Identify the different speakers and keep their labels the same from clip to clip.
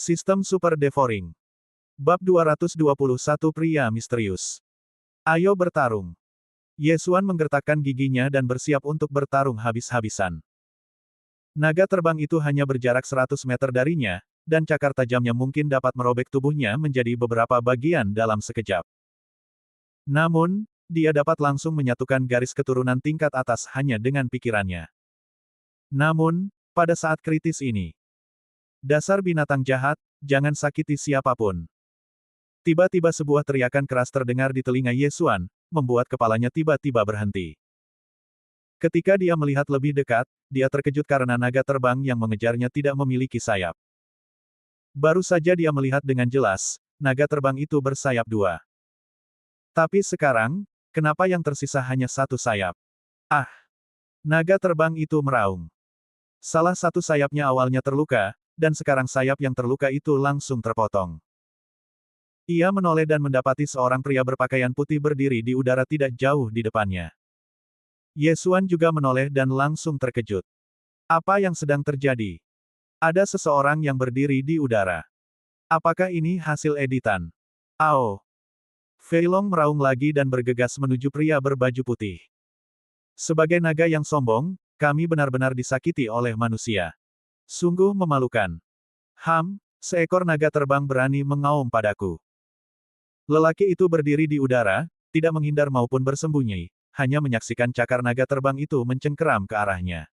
Speaker 1: Sistem Super Devouring. Bab 221 Pria Misterius. Ayo bertarung. Ye Xuan menggertakkan giginya dan bersiap untuk bertarung habis-habisan. Naga terbang itu hanya berjarak 100 meter darinya, dan cakar tajamnya mungkin dapat merobek tubuhnya menjadi beberapa bagian dalam sekejap. Namun, dia dapat langsung menyatukan garis keturunan tingkat atas hanya dengan pikirannya. Namun, pada saat kritis ini, dasar binatang jahat, jangan sakiti siapapun. Tiba-tiba sebuah teriakan keras terdengar di telinga Ye Xuan, membuat kepalanya tiba-tiba berhenti. Ketika dia melihat lebih dekat, dia terkejut karena naga terbang yang mengejarnya tidak memiliki sayap. Baru saja dia melihat dengan jelas, naga terbang itu bersayap dua. Tapi sekarang, kenapa yang tersisa hanya satu sayap? Ah! Naga terbang itu meraung. Salah satu sayapnya awalnya terluka, dan sekarang sayap yang terluka itu langsung terpotong. Ia menoleh dan mendapati seorang pria berpakaian putih berdiri di udara tidak jauh di depannya. Ye Xuan juga menoleh dan langsung terkejut. Apa yang sedang terjadi? Ada seseorang yang berdiri di udara. Apakah ini hasil editan? Ao! Fei Long meraung lagi dan bergegas menuju pria berbaju putih. Sebagai naga yang sombong, kami benar-benar disakiti oleh manusia. Sungguh memalukan. Seekor naga terbang berani mengaum padaku. Lelaki itu berdiri di udara, tidak menghindar maupun bersembunyi, hanya menyaksikan cakar naga terbang itu mencengkeram ke arahnya.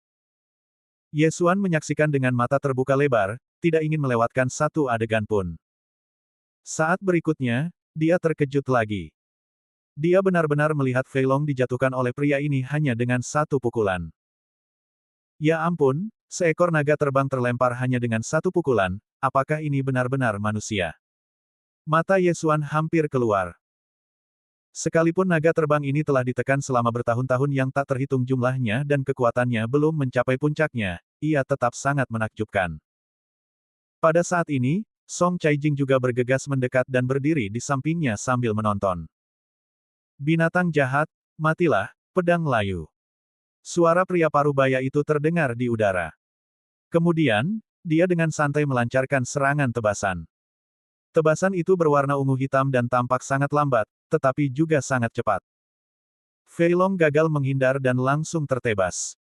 Speaker 1: Ye Xuan menyaksikan dengan mata terbuka lebar, tidak ingin melewatkan satu adegan pun. Saat berikutnya, dia terkejut lagi. Dia benar-benar melihat Fei Long dijatuhkan oleh pria ini hanya dengan satu pukulan. Ya ampun, seekor naga terbang terlempar hanya dengan satu pukulan, apakah ini benar-benar manusia? Mata Ye Xuan hampir keluar. Sekalipun naga terbang ini telah ditekan selama bertahun-tahun yang tak terhitung jumlahnya dan kekuatannya belum mencapai puncaknya, ia tetap sangat menakjubkan. Pada saat ini, Song Caijing juga bergegas mendekat dan berdiri di sampingnya sambil menonton. Binatang jahat, matilah, pedang layu. Suara pria parubaya itu terdengar di udara. Kemudian, dia dengan santai melancarkan serangan tebasan. Tebasan itu berwarna ungu hitam dan tampak sangat lambat, tetapi juga sangat cepat. Fei Long gagal menghindar dan langsung tertebas.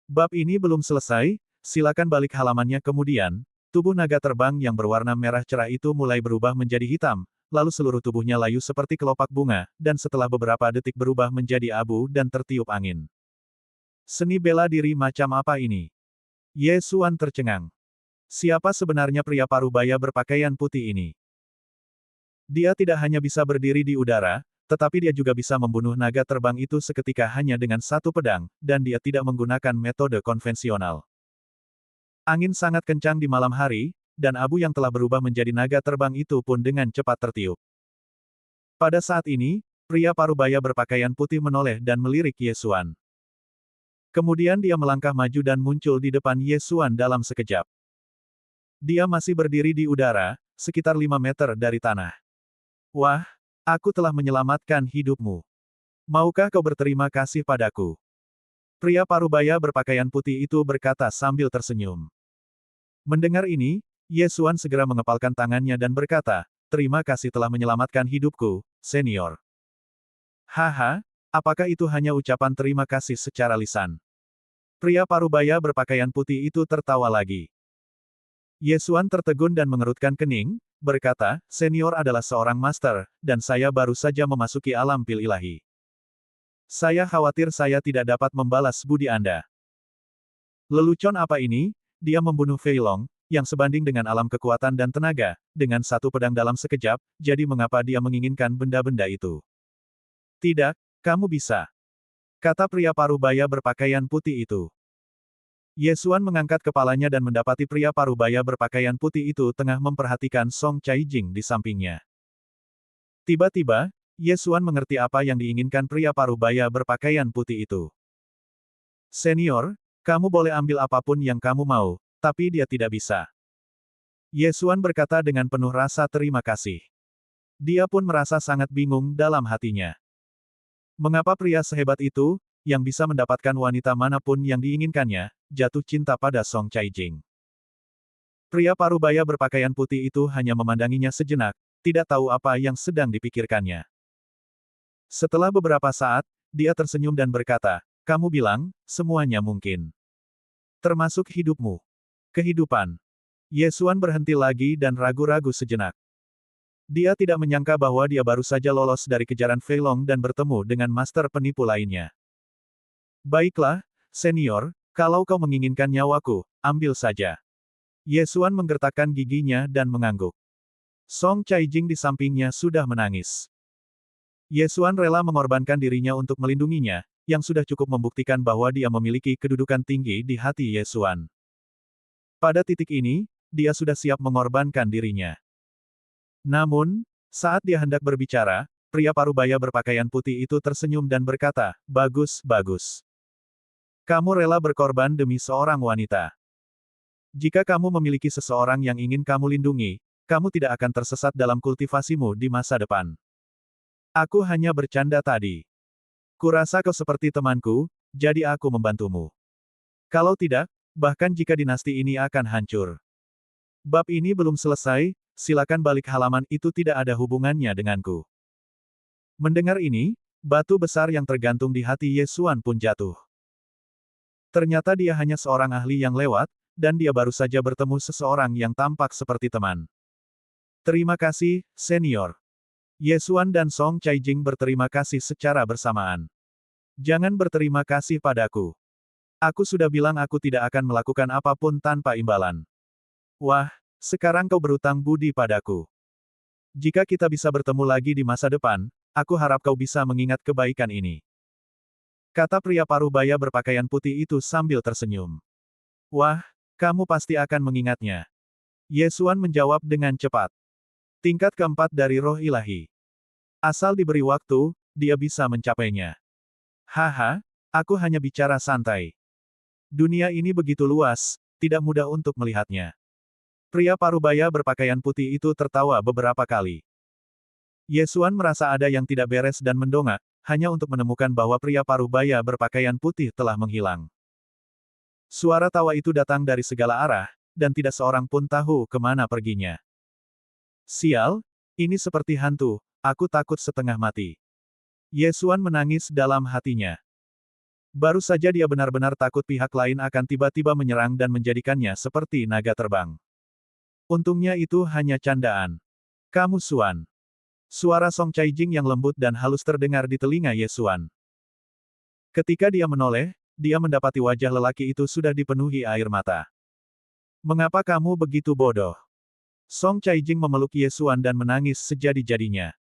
Speaker 1: Bab ini belum selesai, silakan balik halamannya kemudian, tubuh naga terbang yang berwarna merah cerah itu mulai berubah menjadi hitam, lalu seluruh tubuhnya layu seperti kelopak bunga, dan setelah beberapa detik berubah menjadi abu dan tertiup angin. Seni bela diri macam apa ini? Ye Xuan tercengang. Siapa sebenarnya pria parubaya berpakaian putih ini? Dia tidak hanya bisa berdiri di udara, tetapi dia juga bisa membunuh naga terbang itu seketika hanya dengan satu pedang, dan dia tidak menggunakan metode konvensional. Angin sangat kencang di malam hari, dan abu yang telah berubah menjadi naga terbang itu pun dengan cepat tertiup. Pada saat ini, pria parubaya berpakaian putih menoleh dan melirik Ye Xuan. Kemudian dia melangkah maju dan muncul di depan Ye Xuan dalam sekejap. Dia masih berdiri di udara, sekitar 5 meter dari tanah. Wah, aku telah menyelamatkan hidupmu. Maukah kau berterima kasih padaku? Pria parubaya berpakaian putih itu berkata sambil tersenyum. Mendengar ini, Ye Xuan segera mengepalkan tangannya dan berkata, terima kasih telah menyelamatkan hidupku, senior. Haha, apakah itu hanya ucapan terima kasih secara lisan? Pria parubaya berpakaian putih itu tertawa lagi. Ye Xuan tertegun dan mengerutkan kening, berkata, senior adalah seorang master, dan saya baru saja memasuki alam pil ilahi. Saya khawatir saya tidak dapat membalas budi Anda. Lelucon apa ini? Dia membunuh Fei Long, yang sebanding dengan alam kekuatan dan tenaga, dengan satu pedang dalam sekejap, jadi mengapa dia menginginkan benda-benda itu? Tidak, kamu bisa. Kata pria parubaya berpakaian putih itu. Ye Xuan mengangkat kepalanya dan mendapati pria parubaya berpakaian putih itu tengah memperhatikan Song Caijing di sampingnya. Tiba-tiba, Ye Xuan mengerti apa yang diinginkan pria parubaya berpakaian putih itu. Senior, kamu boleh ambil apapun yang kamu mau, tapi dia tidak bisa. Ye Xuan berkata dengan penuh rasa terima kasih. Dia pun merasa sangat bingung dalam hatinya. Mengapa pria sehebat itu, yang bisa mendapatkan wanita manapun yang diinginkannya, jatuh cinta pada Song Caijing? Pria parubaya berpakaian putih itu hanya memandanginya sejenak, tidak tahu apa yang sedang dipikirkannya. Setelah beberapa saat, dia tersenyum dan berkata, "Kamu bilang, semuanya mungkin. Termasuk hidupmu." Kehidupan. Yesuan berhenti lagi dan ragu-ragu sejenak. Dia tidak menyangka bahwa dia baru saja lolos dari kejaran Fei Long dan bertemu dengan master penipu lainnya. "Baiklah, senior, kalau kau menginginkan nyawaku, ambil saja." Yesuan menggertakkan giginya dan mengangguk. Song Caijing di sampingnya sudah menangis. Yesuan rela mengorbankan dirinya untuk melindunginya, yang sudah cukup membuktikan bahwa dia memiliki kedudukan tinggi di hati Yesuan. Pada titik ini, dia sudah siap mengorbankan dirinya. Namun, saat dia hendak berbicara, pria parubaya berpakaian putih itu tersenyum dan berkata, "Bagus, bagus. Kamu rela berkorban demi seorang wanita. Jika kamu memiliki seseorang yang ingin kamu lindungi, kamu tidak akan tersesat dalam kultivasimu di masa depan. Aku hanya bercanda tadi. Kurasa kau seperti temanku, jadi aku membantumu. Kalau tidak, bahkan jika dinasti ini akan hancur." Bab ini belum selesai, silakan balik halaman, itu tidak ada hubungannya denganku. Mendengar ini, batu besar yang tergantung di hati Yesuan pun jatuh. Ternyata dia hanya seorang ahli yang lewat, dan dia baru saja bertemu seseorang yang tampak seperti teman. "Terima kasih, senior." Yesuan dan Song Caijing berterima kasih secara bersamaan. "Jangan berterima kasih padaku. Aku sudah bilang aku tidak akan melakukan apapun tanpa imbalan. Wah, sekarang kau berutang budi padaku. Jika kita bisa bertemu lagi di masa depan, aku harap kau bisa mengingat kebaikan ini." Kata pria parubaya berpakaian putih itu sambil tersenyum. "Wah, kamu pasti akan mengingatnya." Yesuan menjawab dengan cepat. Tingkat keempat dari roh ilahi. Asal diberi waktu, dia bisa mencapainya. "Haha, aku hanya bicara santai. Dunia ini begitu luas, tidak mudah untuk melihatnya." Pria parubaya berpakaian putih itu tertawa beberapa kali. Yesuan merasa ada yang tidak beres dan mendongak, hanya untuk menemukan bahwa pria parubaya berpakaian putih telah menghilang. Suara tawa itu datang dari segala arah, dan tidak seorang pun tahu kemana perginya. "Sial, ini seperti hantu, aku takut setengah mati." Yesuan menangis dalam hatinya. Baru saja dia benar-benar takut pihak lain akan tiba-tiba menyerang dan menjadikannya seperti naga terbang. Untungnya itu hanya candaan. "Kamu Suan." Suara Song Caijing yang lembut dan halus terdengar di telinga Yesuan. Ketika dia menoleh, dia mendapati wajah lelaki itu sudah dipenuhi air mata. "Mengapa kamu begitu bodoh?" Song Caijing memeluk Yesuan dan menangis sejadi-jadinya.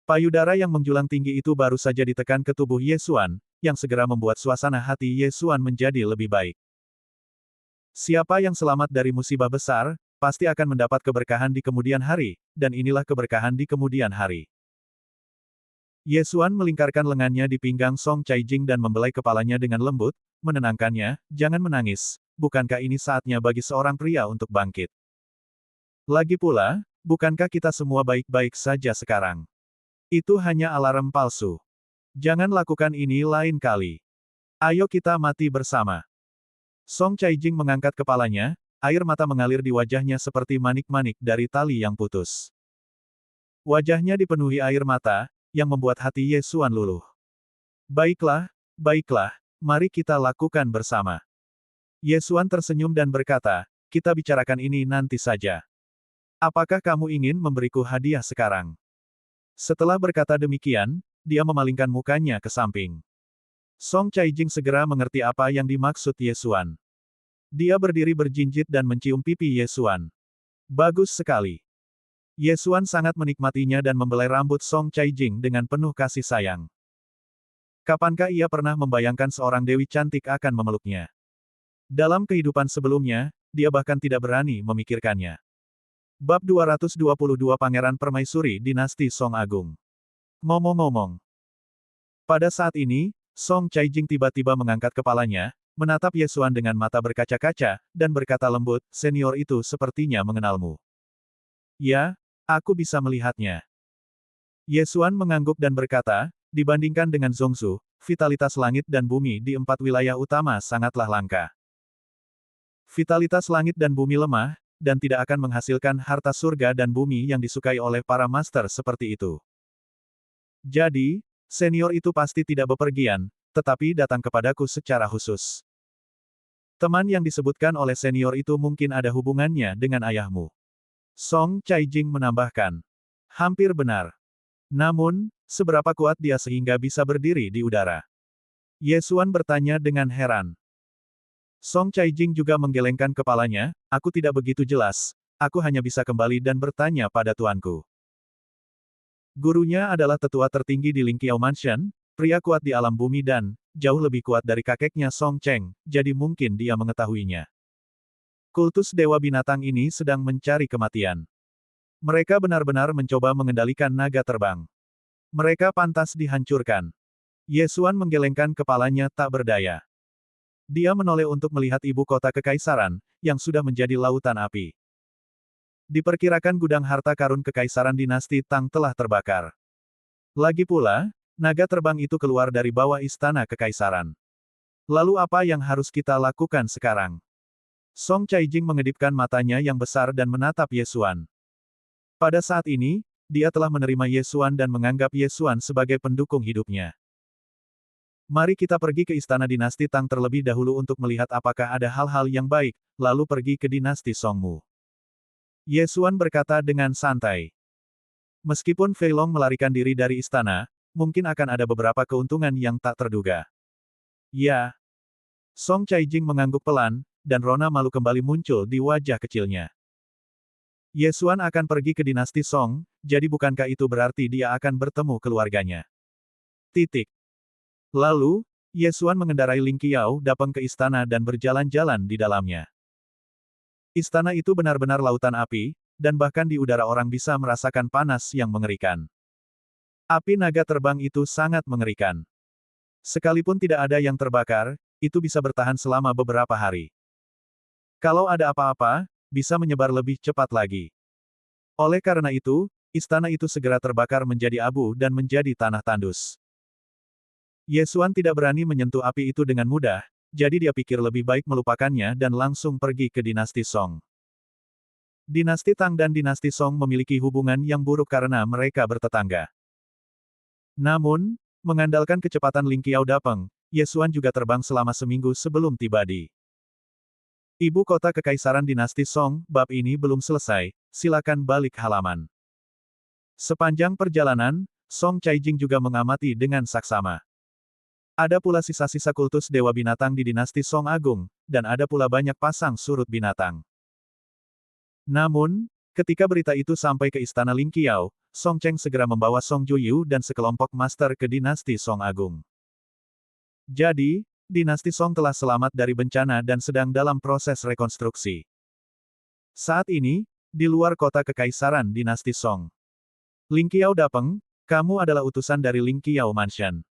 Speaker 1: Payudara yang menjulang tinggi itu baru saja ditekan ke tubuh Yesuan, yang segera membuat suasana hati Yesuan menjadi lebih baik. Siapa yang selamat dari musibah besar, pasti akan mendapat keberkahan di kemudian hari, dan inilah keberkahan di kemudian hari. Yesuan melingkarkan lengannya di pinggang Song Caijing dan membelai kepalanya dengan lembut, menenangkannya, "Jangan menangis, bukankah ini saatnya bagi seorang pria untuk bangkit? Lagi pula, bukankah kita semua baik-baik saja sekarang? Itu hanya alarm palsu. Jangan lakukan ini lain kali. Ayo kita mati bersama." Song Caijing mengangkat kepalanya, air mata mengalir di wajahnya seperti manik-manik dari tali yang putus. Wajahnya dipenuhi air mata, yang membuat hati Yesuan luluh. "Baiklah, baiklah, mari kita lakukan bersama." Yesuan tersenyum dan berkata, "Kita bicarakan ini nanti saja. Apakah kamu ingin memberiku hadiah sekarang?" Setelah berkata demikian, dia memalingkan mukanya ke samping. Song Caijing segera mengerti apa yang dimaksud Yesuan. Dia berdiri berjinjit dan mencium pipi Yesuan. "Bagus sekali." Yesuan sangat menikmatinya dan membelai rambut Song Caijing dengan penuh kasih sayang. Kapankah ia pernah membayangkan seorang dewi cantik akan memeluknya? Dalam kehidupan sebelumnya, dia bahkan tidak berani memikirkannya. Bab 222 Pangeran Permaisuri Dinasti Song Agung. Ngomong-ngomong. Pada saat ini, Song Caijing tiba-tiba mengangkat kepalanya, menatap Yesuan dengan mata berkaca-kaca, dan berkata lembut, "Senior itu sepertinya mengenalmu." "Ya, aku bisa melihatnya." Yesuan mengangguk dan berkata, "Dibandingkan dengan Zongzu, vitalitas langit dan bumi di 4 wilayah utama sangatlah langka. Vitalitas langit dan bumi lemah, dan tidak akan menghasilkan harta surga dan bumi yang disukai oleh para master seperti itu. Jadi, senior itu pasti tidak bepergian, tetapi datang kepadaku secara khusus. Teman yang disebutkan oleh senior itu mungkin ada hubungannya dengan ayahmu. Song Caijing menambahkan. Hampir benar. Namun, seberapa kuat dia sehingga bisa berdiri di udara? Ye Xuan bertanya dengan heran. Song Caijing juga menggelengkan kepalanya, aku tidak begitu jelas, aku hanya bisa kembali dan bertanya pada tuanku. Gurunya adalah tetua tertinggi di Lingqiao Mansion, pria kuat di alam bumi dan, jauh lebih kuat dari kakeknya Song Cheng, jadi mungkin dia mengetahuinya. Kultus Dewa Binatang ini sedang mencari kematian. Mereka benar-benar mencoba mengendalikan naga terbang. Mereka pantas dihancurkan. Ye Xuan menggelengkan kepalanya tak berdaya. Dia menoleh untuk melihat ibu kota kekaisaran, yang sudah menjadi lautan api. Diperkirakan gudang harta karun kekaisaran dinasti Tang telah terbakar. Lagi pula, naga terbang itu keluar dari bawah istana kekaisaran. Lalu apa yang harus kita lakukan sekarang? Song Caijing mengedipkan matanya yang besar dan menatap Ye Xuan. Pada saat ini, dia telah menerima Ye Xuan dan menganggap Ye Xuan sebagai pendukung hidupnya. Mari kita pergi ke istana dinasti Tang terlebih dahulu untuk melihat apakah ada hal-hal yang baik, lalu pergi ke dinasti Songmu. Ye Xuan berkata dengan santai. Meskipun Fei Long melarikan diri dari istana, mungkin akan ada beberapa keuntungan yang tak terduga. Ya. Song Caijing mengangguk pelan, dan rona malu kembali muncul di wajah kecilnya. Ye Xuan akan pergi ke dinasti Song, jadi bukankah itu berarti dia akan bertemu keluarganya? Titik. Lalu, Ye Xuan mengendarai Lingqiao datang ke istana dan berjalan-jalan di dalamnya. Istana itu benar-benar lautan api, dan bahkan di udara orang bisa merasakan panas yang mengerikan. Api naga terbang itu sangat mengerikan. Sekalipun tidak ada yang terbakar, itu bisa bertahan selama beberapa hari. Kalau ada apa-apa, bisa menyebar lebih cepat lagi. Oleh karena itu, istana itu segera terbakar menjadi abu dan menjadi tanah tandus. Ye Xuan tidak berani menyentuh api itu dengan mudah, jadi dia pikir lebih baik melupakannya dan langsung pergi ke dinasti Song. Dinasti Tang dan dinasti Song memiliki hubungan yang buruk karena mereka bertetangga. Namun, mengandalkan kecepatan Lingqiao Dapeng, Ye Xuan juga terbang selama seminggu sebelum tiba di Ibu kota kekaisaran dinasti Song. Bab ini belum selesai, silakan balik halaman. Sepanjang perjalanan, Song Caijing juga mengamati dengan saksama. Ada pula sisa-sisa kultus Dewa Binatang di dinasti Song Agung, dan ada pula banyak pasang surut binatang. Namun, ketika berita itu sampai ke istana Lingqiao, Song Cheng segera membawa Song Juyu dan sekelompok master ke dinasti Song Agung. Jadi, dinasti Song telah selamat dari bencana dan sedang dalam proses rekonstruksi. Saat ini, di luar kota kekaisaran dinasti Song. Lingqiao Dapeng, kamu adalah utusan dari Lingqiao Mansion.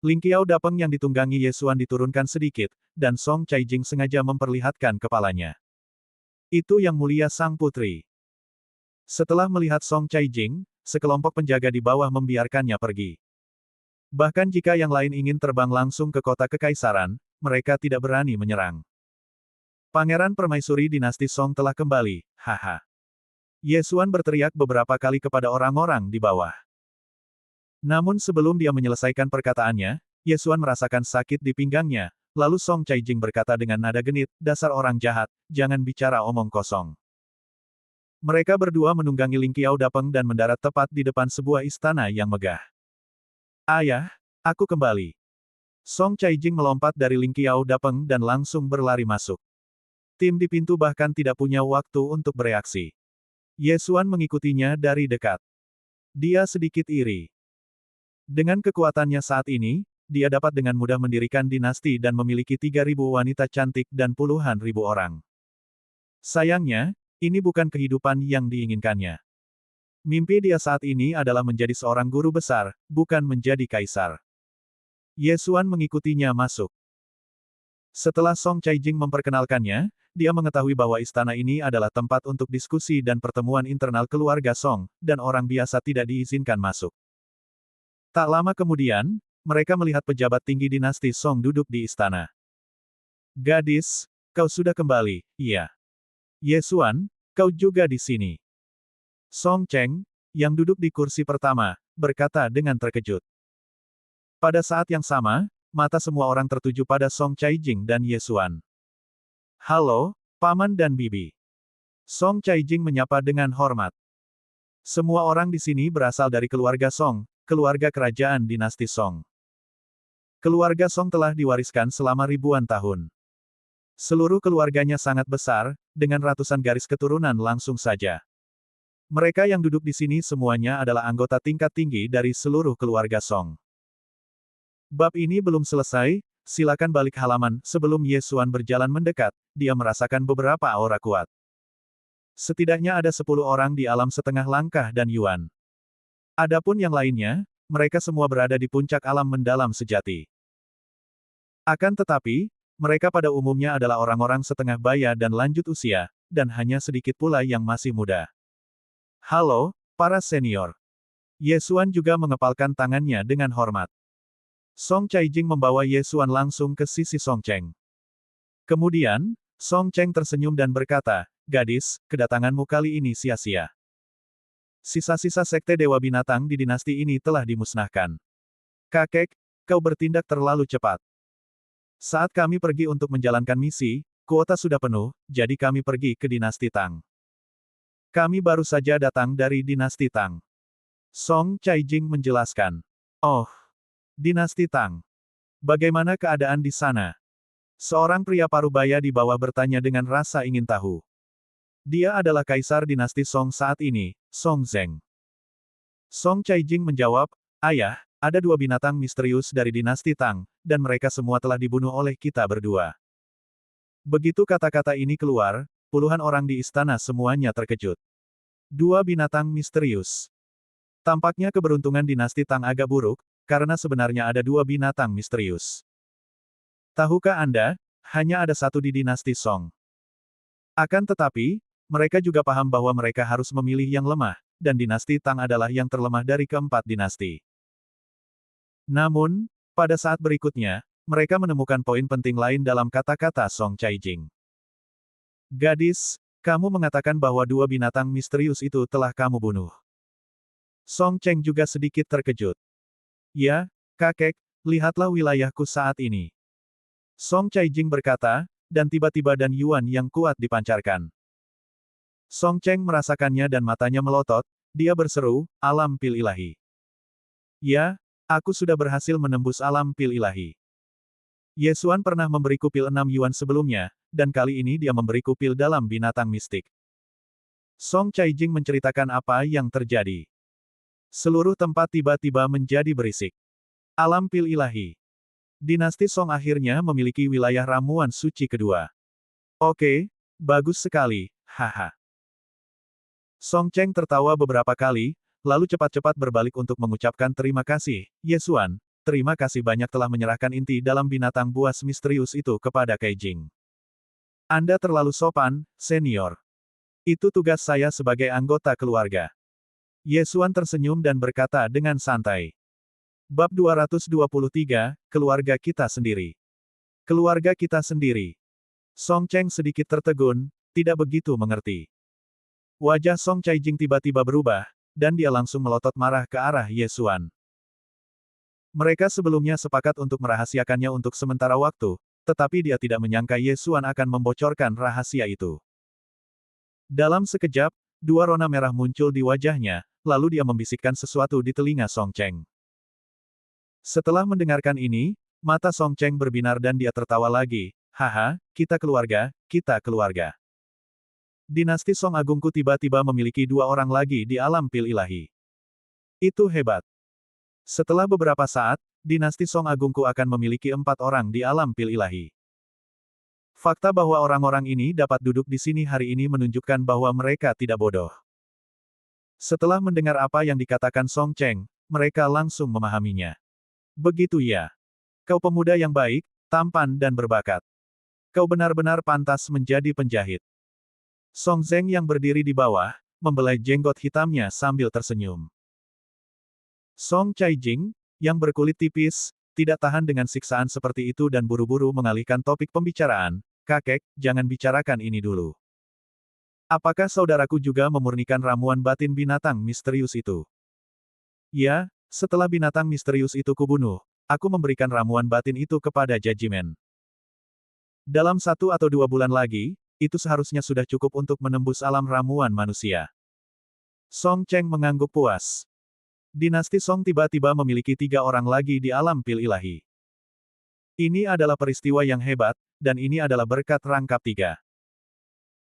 Speaker 1: Lingqiao Dapeng yang ditunggangi Ye Xuan diturunkan sedikit, dan Song Caijing sengaja memperlihatkan kepalanya. Itu yang mulia sang putri. Setelah melihat Song Caijing, sekelompok penjaga di bawah membiarkannya pergi. Bahkan jika yang lain ingin terbang langsung ke kota kekaisaran, mereka tidak berani menyerang. Pangeran Permaisuri dinasti Song telah kembali, haha. Ye Xuan berteriak beberapa kali kepada orang-orang di bawah. Namun sebelum dia menyelesaikan perkataannya, Ye Xuan merasakan sakit di pinggangnya, lalu Song Caijing berkata dengan nada genit, dasar orang jahat, jangan bicara omong kosong. Mereka berdua menunggangi Lingqiao Dapeng dan mendarat tepat di depan sebuah istana yang megah. Ayah, aku kembali. Song Caijing melompat dari Lingqiao Dapeng dan langsung berlari masuk. Tim di pintu bahkan tidak punya waktu untuk bereaksi. Ye Xuan mengikutinya dari dekat. Dia sedikit iri. Dengan kekuatannya saat ini, dia dapat dengan mudah mendirikan dinasti dan memiliki 3.000 wanita cantik dan puluhan ribu orang. Sayangnya, ini bukan kehidupan yang diinginkannya. Mimpi dia saat ini adalah menjadi seorang guru besar, bukan menjadi kaisar. Ye Xuan mengikutinya masuk. Setelah Song Caijing memperkenalkannya, dia mengetahui bahwa istana ini adalah tempat untuk diskusi dan pertemuan internal keluarga Song, dan orang biasa tidak diizinkan masuk. Tak lama kemudian, mereka melihat pejabat tinggi dinasti Song duduk di istana. Gadis, kau sudah kembali, iya. Ye Xuan, kau juga di sini. Song Cheng, yang duduk di kursi pertama, berkata dengan terkejut. Pada saat yang sama, mata semua orang tertuju pada Song Caijing dan Ye Xuan. Halo, Paman dan Bibi. Song Caijing menyapa dengan hormat. Semua orang di sini berasal dari keluarga Song, keluarga kerajaan dinasti Song. Keluarga Song telah diwariskan selama ribuan tahun. Seluruh keluarganya sangat besar, dengan ratusan garis keturunan langsung saja. Mereka yang duduk di sini semuanya adalah anggota tingkat tinggi dari seluruh keluarga Song. Bab ini belum selesai, silakan balik halaman. Sebelum Ye Xuan berjalan mendekat, dia merasakan beberapa aura kuat. Setidaknya ada 10 orang di alam setengah langkah dan Yuan. Adapun yang lainnya, mereka semua berada di puncak alam mendalam sejati. Akan tetapi, mereka pada umumnya adalah orang-orang setengah baya dan lanjut usia, dan hanya sedikit pula yang masih muda. Halo, para senior. Ye Xuan juga mengepalkan tangannya dengan hormat. Song Caijing membawa Ye Xuan langsung ke sisi Song Cheng. Kemudian, Song Cheng tersenyum dan berkata, "Gadis, kedatanganmu kali ini sia-sia. Sisa-sisa sekte Dewa Binatang di dinasti ini telah dimusnahkan. Kakek, kau bertindak terlalu cepat. Saat kami pergi untuk menjalankan misi, kuota sudah penuh, jadi kami pergi ke dinasti Tang. Kami baru saja datang dari dinasti Tang." Song Caijing menjelaskan. "Oh, dinasti Tang. Bagaimana keadaan di sana?" Seorang pria parubaya di bawah bertanya dengan rasa ingin tahu. Dia adalah kaisar dinasti Song saat ini, Song Zheng. Song Caijing menjawab, "Ayah, ada 2 binatang misterius dari dinasti Tang, dan mereka semua telah dibunuh oleh kita berdua." Begitu kata-kata ini keluar, puluhan orang di istana semuanya terkejut. 2 binatang misterius. Tampaknya keberuntungan dinasti Tang agak buruk, karena sebenarnya ada 2 binatang misterius. Tahukah Anda, hanya ada 1 di dinasti Song. Akan tetapi, mereka juga paham bahwa mereka harus memilih yang lemah, dan dinasti Tang adalah yang terlemah dari keempat dinasti. Namun, pada saat berikutnya, mereka menemukan poin penting lain dalam kata-kata Song Caijing. "Gadis, kamu mengatakan bahwa 2 binatang misterius itu telah kamu bunuh." Song Cheng juga sedikit terkejut. "Ya, kakek, lihatlah wilayahku saat ini." Song Caijing berkata, dan tiba-tiba dan Yuan yang kuat dipancarkan. Song Cheng merasakannya dan matanya melotot, dia berseru, "Alam pil ilahi." "Ya, aku sudah berhasil menembus alam pil ilahi." Ye Xuan pernah memberiku pil 6 Yuan sebelumnya, dan kali ini dia memberiku pil dalam binatang mistik. Song Caijing menceritakan apa yang terjadi. Seluruh tempat tiba-tiba menjadi berisik. Alam pil ilahi. Dinasti Song akhirnya memiliki wilayah ramuan suci kedua. Oke, bagus sekali, haha. Song Cheng tertawa beberapa kali, lalu cepat-cepat berbalik untuk mengucapkan terima kasih, Ye Xuan, terima kasih banyak telah menyerahkan inti dalam binatang buas misterius itu kepada Caijing. Anda terlalu sopan, senior. Itu tugas saya sebagai anggota keluarga. Ye Xuan tersenyum dan berkata dengan santai. Bab 223, Keluarga Kita Sendiri. Keluarga kita sendiri. Song Cheng sedikit tertegun, tidak begitu mengerti. Wajah Song Caijing tiba-tiba berubah, dan dia langsung melotot marah ke arah Ye Xuan. Mereka sebelumnya sepakat untuk merahasiakannya untuk sementara waktu, tetapi dia tidak menyangka Ye Xuan akan membocorkan rahasia itu. Dalam sekejap, 2 rona merah muncul di wajahnya, lalu dia membisikkan sesuatu di telinga Song Cheng. Setelah mendengarkan ini, mata Song Cheng berbinar dan dia tertawa lagi. "Haha, kita keluarga, kita keluarga." Dinasti Song Agungku tiba-tiba memiliki 2 orang lagi di alam pil ilahi. Itu hebat. Setelah beberapa saat, dinasti Song Agungku akan memiliki 4 orang di alam pil ilahi. Fakta bahwa orang-orang ini dapat duduk di sini hari ini menunjukkan bahwa mereka tidak bodoh. Setelah mendengar apa yang dikatakan Song Cheng, mereka langsung memahaminya. Begitu ya. Kau pemuda yang baik, tampan dan berbakat. Kau benar-benar pantas menjadi penjahit. Song Zheng yang berdiri di bawah, membelai jenggot hitamnya sambil tersenyum. Song Caijing, yang berkulit tipis, tidak tahan dengan siksaan seperti itu dan buru-buru mengalihkan topik pembicaraan. "Kakek, jangan bicarakan ini dulu. Apakah saudaraku juga memurnikan ramuan batin binatang misterius itu? Ya, setelah binatang misterius itu kubunuh, aku memberikan ramuan batin itu kepada Judgment. Dalam 1 atau 2 bulan lagi, itu seharusnya sudah cukup untuk menembus alam ramuan manusia. Song Cheng mengangguk puas. Dinasti Song tiba-tiba memiliki 3 orang lagi di alam pil ilahi. Ini adalah peristiwa yang hebat, dan ini adalah berkat rangkap 3.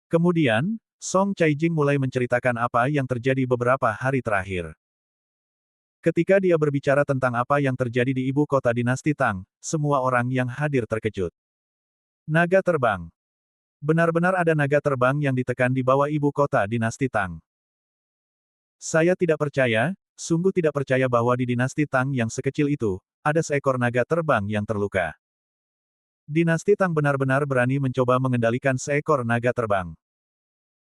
Speaker 1: Kemudian, Song Caijing mulai menceritakan apa yang terjadi beberapa hari terakhir. Ketika dia berbicara tentang apa yang terjadi di ibu kota dinasti Tang, semua orang yang hadir terkejut. Naga terbang. Benar-benar ada naga terbang yang ditekan di bawah ibu kota dinasti Tang. Saya tidak percaya, sungguh tidak percaya bahwa di dinasti Tang yang sekecil itu, ada seekor naga terbang yang terluka. Dinasti Tang benar-benar berani mencoba mengendalikan seekor naga terbang.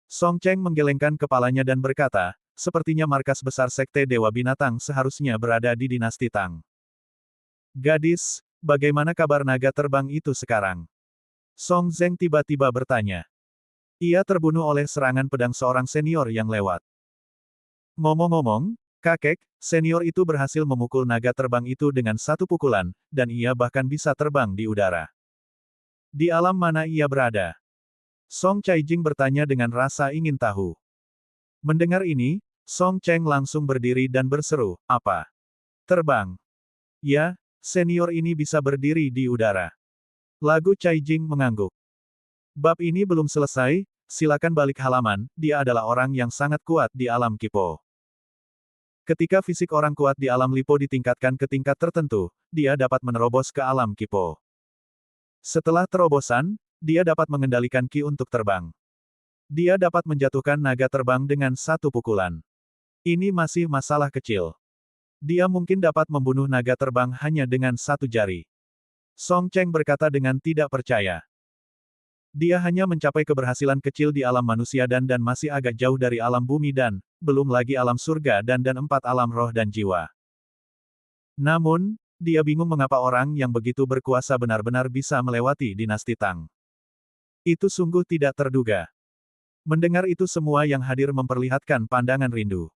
Speaker 1: Song Cheng menggelengkan kepalanya dan berkata, sepertinya markas besar Sekte Dewa Binatang seharusnya berada di dinasti Tang. Gadis, bagaimana kabar naga terbang itu sekarang? Song Zeng tiba-tiba bertanya. Ia terbunuh oleh serangan pedang seorang senior yang lewat. Ngomong-ngomong, kakek, senior itu berhasil memukul naga terbang itu dengan 1 pukulan, dan ia bahkan bisa terbang di udara. Di alam mana ia berada? Song Caijing bertanya dengan rasa ingin tahu. Mendengar ini, Song Cheng langsung berdiri dan berseru, apa? Terbang. Ya, senior ini bisa berdiri di udara. Lagu Caijing mengangguk. Bab ini belum selesai, silakan balik halaman, dia adalah orang yang sangat kuat di alam Kipo. Ketika fisik orang kuat di alam Lipo ditingkatkan ke tingkat tertentu, dia dapat menerobos ke alam Kipo. Setelah terobosan, dia dapat mengendalikan Ki untuk terbang. Dia dapat menjatuhkan naga terbang dengan 1 pukulan. Ini masih masalah kecil. Dia mungkin dapat membunuh naga terbang hanya dengan 1 jari. Song Cheng berkata dengan tidak percaya. Dia hanya mencapai keberhasilan kecil di alam manusia dan masih agak jauh dari alam bumi dan, belum lagi alam surga dan 4 alam roh dan jiwa. Namun, dia bingung mengapa orang yang begitu berkuasa benar-benar bisa melewati dinasti Tang. Itu sungguh tidak terduga. Mendengar itu semua yang hadir memperlihatkan pandangan rindu.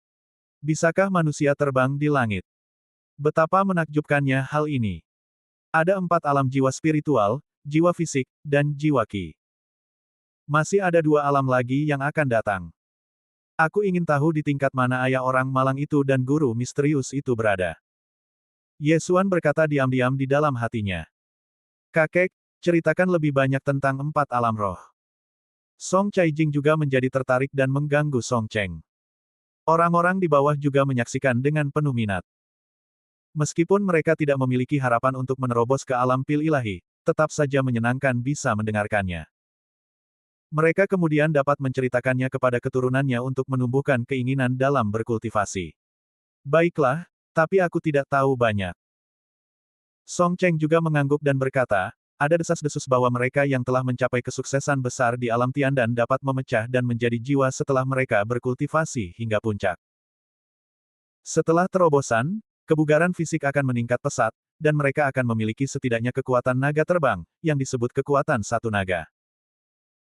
Speaker 1: Bisakah manusia terbang di langit? Betapa menakjubkannya hal ini. Ada 4 alam jiwa spiritual, jiwa fisik, dan jiwa ki. Masih ada 2 alam lagi yang akan datang. Aku ingin tahu di tingkat mana ayah orang malang itu dan guru misterius itu berada. Yesuan berkata diam-diam di dalam hatinya. Kakek, ceritakan lebih banyak tentang 4 alam roh. Song Caijing juga menjadi tertarik dan mengganggu Song Cheng. Orang-orang di bawah juga menyaksikan dengan penuh minat. Meskipun mereka tidak memiliki harapan untuk menerobos ke alam pil ilahi, tetap saja menyenangkan bisa mendengarkannya. Mereka kemudian dapat menceritakannya kepada keturunannya untuk menumbuhkan keinginan dalam berkultivasi. Baiklah, tapi aku tidak tahu banyak. Song Cheng juga mengangguk dan berkata, ada desas-desus bahwa mereka yang telah mencapai kesuksesan besar di alam Tiandan dapat memecah dan menjadi jiwa setelah mereka berkultivasi hingga puncak. Setelah terobosan, kebugaran fisik akan meningkat pesat, dan mereka akan memiliki setidaknya kekuatan naga terbang, yang disebut kekuatan 1 naga.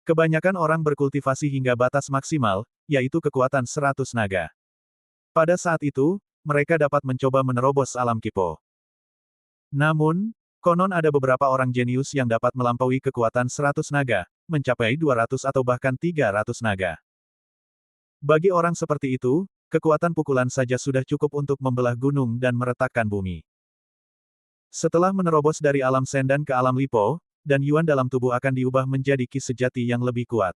Speaker 1: Kebanyakan orang berkultivasi hingga batas maksimal, yaitu kekuatan 100 naga. Pada saat itu, mereka dapat mencoba menerobos alam Kipo. Namun, konon ada beberapa orang jenius yang dapat melampaui kekuatan 100 naga, mencapai 200 atau bahkan 300 naga. Bagi orang seperti itu, kekuatan pukulan saja sudah cukup untuk membelah gunung dan meretakkan bumi. Setelah menerobos dari alam Sendan ke alam Lipo, dan Yuan dalam tubuh akan diubah menjadi Ki sejati yang lebih kuat.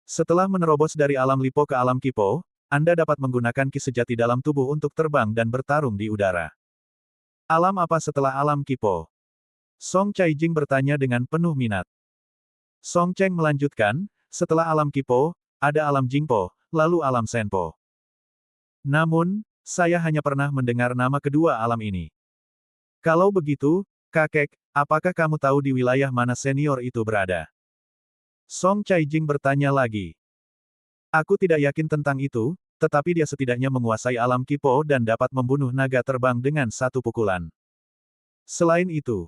Speaker 1: Setelah menerobos dari alam Lipo ke alam Kipo, Anda dapat menggunakan Ki sejati dalam tubuh untuk terbang dan bertarung di udara. Alam apa setelah alam Kipo? Song Caijing bertanya dengan penuh minat. Song Cheng melanjutkan, setelah alam Kipo, ada alam Jingpo, lalu alam Senpo. Namun, saya hanya pernah mendengar nama kedua alam ini. Kalau begitu, kakek, apakah kamu tahu di wilayah mana senior itu berada? Song Caijing bertanya lagi. Aku tidak yakin tentang itu, tetapi dia setidaknya menguasai alam Kipo dan dapat membunuh naga terbang dengan 1 pukulan. Selain itu,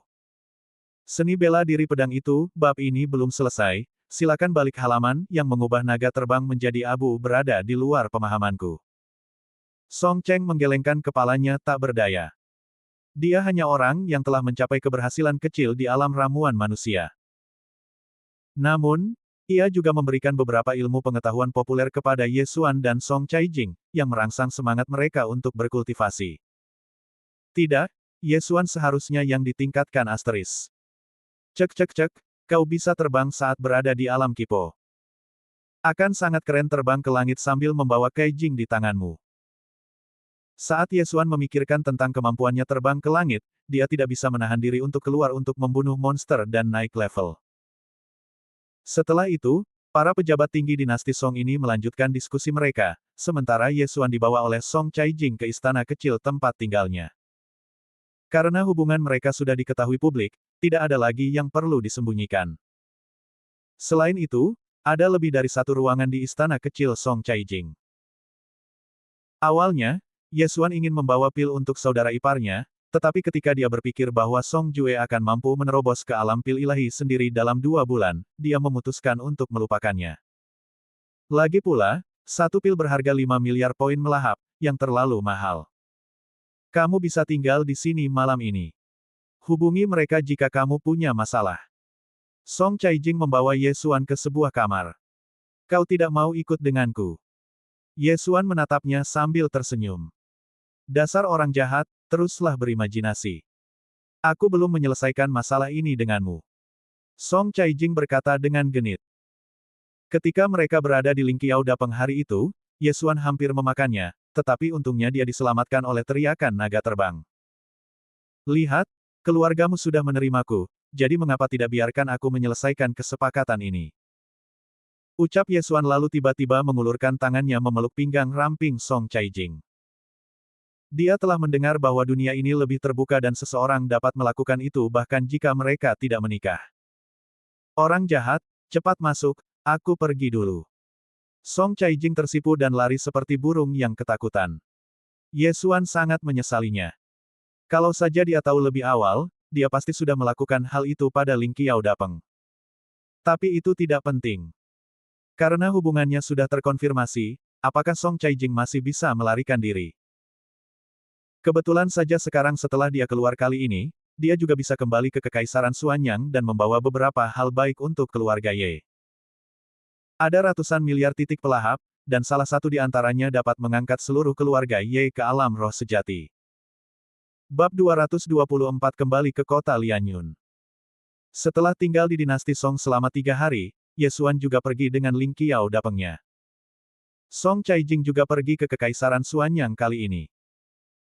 Speaker 1: seni bela diri pedang itu, bab ini belum selesai, silakan balik halaman, yang mengubah naga terbang menjadi abu berada di luar pemahamanku. Song Cheng menggelengkan kepalanya tak berdaya. Dia hanya orang yang telah mencapai keberhasilan kecil di alam ramuan manusia. Namun, ia juga memberikan beberapa ilmu pengetahuan populer kepada Ye Xuan dan Song Caijing, yang merangsang semangat mereka untuk berkultivasi. Tidak, Ye Xuan seharusnya yang ditingkatkan asteris. Cek cek cek, kau bisa terbang saat berada di alam Kipo. Akan sangat keren terbang ke langit sambil membawa Caijing di tanganmu. Saat Ye Xuan memikirkan tentang kemampuannya terbang ke langit, dia tidak bisa menahan diri untuk keluar untuk membunuh monster dan naik level. Setelah itu, para pejabat tinggi dinasti Song ini melanjutkan diskusi mereka, sementara Ye Xuan dibawa oleh Song Caijing ke istana kecil tempat tinggalnya. Karena hubungan mereka sudah diketahui publik, tidak ada lagi yang perlu disembunyikan. Selain itu, ada lebih dari satu ruangan di istana kecil Song Caijing. Awalnya, Ye Xuan ingin membawa pil untuk saudara iparnya, tetapi ketika dia berpikir bahwa Song Jue akan mampu menerobos ke alam pil ilahi sendiri dalam 2 bulan, dia memutuskan untuk melupakannya. Lagi pula, satu pil berharga 5 miliar poin melahap, yang terlalu mahal. Kamu bisa tinggal di sini malam ini. Hubungi mereka jika kamu punya masalah. Song Caijing membawa Ye Xuan ke sebuah kamar. Kau tidak mau ikut denganku? Ye Xuan menatapnya sambil tersenyum. Dasar orang jahat, teruslah berimajinasi. Aku belum menyelesaikan masalah ini denganmu. Song Caijing berkata dengan genit. Ketika mereka berada di Lingqiao Dapeng hari itu, Ye Xuan hampir memakannya, tetapi untungnya dia diselamatkan oleh teriakan naga terbang. Lihat, keluargamu sudah menerimaku, jadi mengapa tidak biarkan aku menyelesaikan kesepakatan ini? Ucap Ye Xuan lalu tiba-tiba mengulurkan tangannya memeluk pinggang ramping Song Caijing. Dia telah mendengar bahwa dunia ini lebih terbuka dan seseorang dapat melakukan itu bahkan jika mereka tidak menikah. Orang jahat, cepat masuk, aku pergi dulu. Song Caijing tersipu dan lari seperti burung yang ketakutan. Ye Xuan sangat menyesalinya. Kalau saja dia tahu lebih awal, dia pasti sudah melakukan hal itu pada Lingqiao Dapeng. Tapi itu tidak penting. Karena hubungannya sudah terkonfirmasi, apakah Song Caijing masih bisa melarikan diri? Kebetulan saja sekarang setelah dia keluar kali ini, dia juga bisa kembali ke Kekaisaran Xuanyang dan membawa beberapa hal baik untuk keluarga Ye. Ada ratusan miliar titik pelahap, dan salah satu di antaranya dapat mengangkat seluruh keluarga Ye ke alam roh sejati. Bab 224 kembali ke kota Lianyun. Setelah tinggal di dinasti Song selama 3 hari, Ye Xuan juga pergi dengan Lingqiao Dapengnya. Song Caijing juga pergi ke Kekaisaran Xuanyang kali ini.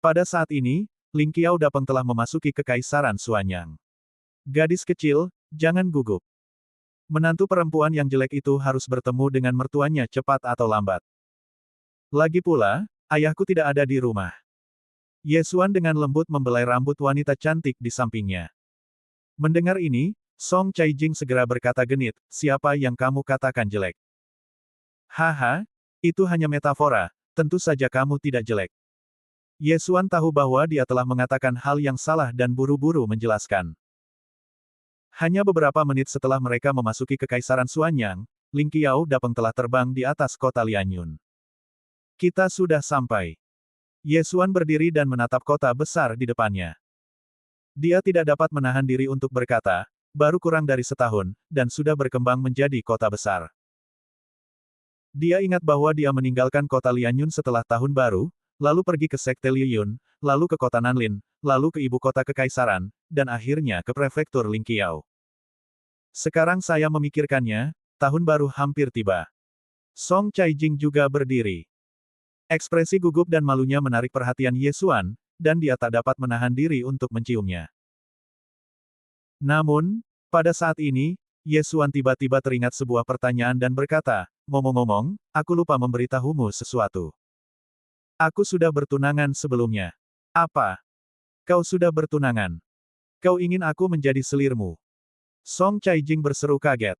Speaker 1: Pada saat ini, Lingqiao Dapeng telah memasuki Kekaisaran Xuanyang. Gadis kecil, jangan gugup. Menantu perempuan yang jelek itu harus bertemu dengan mertuanya cepat atau lambat. Lagi pula, ayahku tidak ada di rumah. Ye Xuan dengan lembut membelai rambut wanita cantik di sampingnya. Mendengar ini, Song Caijing segera berkata genit, siapa yang kamu katakan jelek? Haha, itu hanya metafora, tentu saja kamu tidak jelek. Ye Xuan tahu bahwa dia telah mengatakan hal yang salah dan buru-buru menjelaskan. Hanya beberapa menit setelah mereka memasuki Kekaisaran Xuanyang, Lingqiao Dapeng telah terbang di atas kota Lianyun. Kita sudah sampai. Ye Xuan berdiri dan menatap kota besar di depannya. Dia tidak dapat menahan diri untuk berkata, baru kurang dari setahun, dan sudah berkembang menjadi kota besar. Dia ingat bahwa dia meninggalkan kota Lianyun setelah tahun baru, lalu pergi ke Sekte Liyun, lalu ke kota Nanlin, lalu ke ibu kota kekaisaran, dan akhirnya ke prefektur Lingqiao. Sekarang saya memikirkannya, tahun baru hampir tiba. Song Caijing juga berdiri. Ekspresi gugup dan malunya menarik perhatian Ye Xuan, dan dia tak dapat menahan diri untuk menciumnya. Namun, pada saat ini, Ye Xuan tiba-tiba teringat sebuah pertanyaan dan berkata, ngomong-ngomong, aku lupa memberitahumu sesuatu. Aku sudah bertunangan sebelumnya. Apa? Kau sudah bertunangan? Kau ingin aku menjadi selirmu? Song Caijing berseru kaget.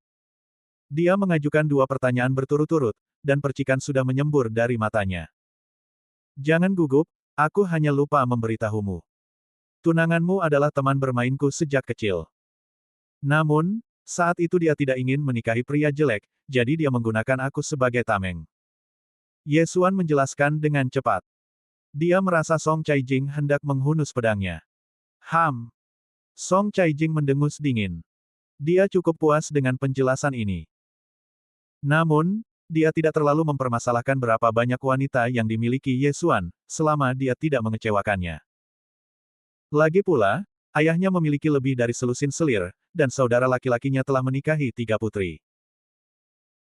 Speaker 1: Dia mengajukan 2 pertanyaan berturut-turut, dan percikan sudah menyembur dari matanya. Jangan gugup, aku hanya lupa memberitahumu. Tunanganmu adalah teman bermainku sejak kecil. Namun, Saat itu dia tidak ingin menikahi pria jelek, jadi dia menggunakan aku sebagai tameng. Ye Xuan menjelaskan dengan cepat. Dia merasa Song Caijing hendak menghunus pedangnya. Song Caijing mendengus dingin. Dia cukup puas dengan penjelasan ini. Namun, dia tidak terlalu mempermasalahkan berapa banyak wanita yang dimiliki Ye Xuan, selama dia tidak mengecewakannya. Lagi pula, ayahnya memiliki lebih dari selusin selir, dan saudara laki-lakinya telah menikahi 3 putri.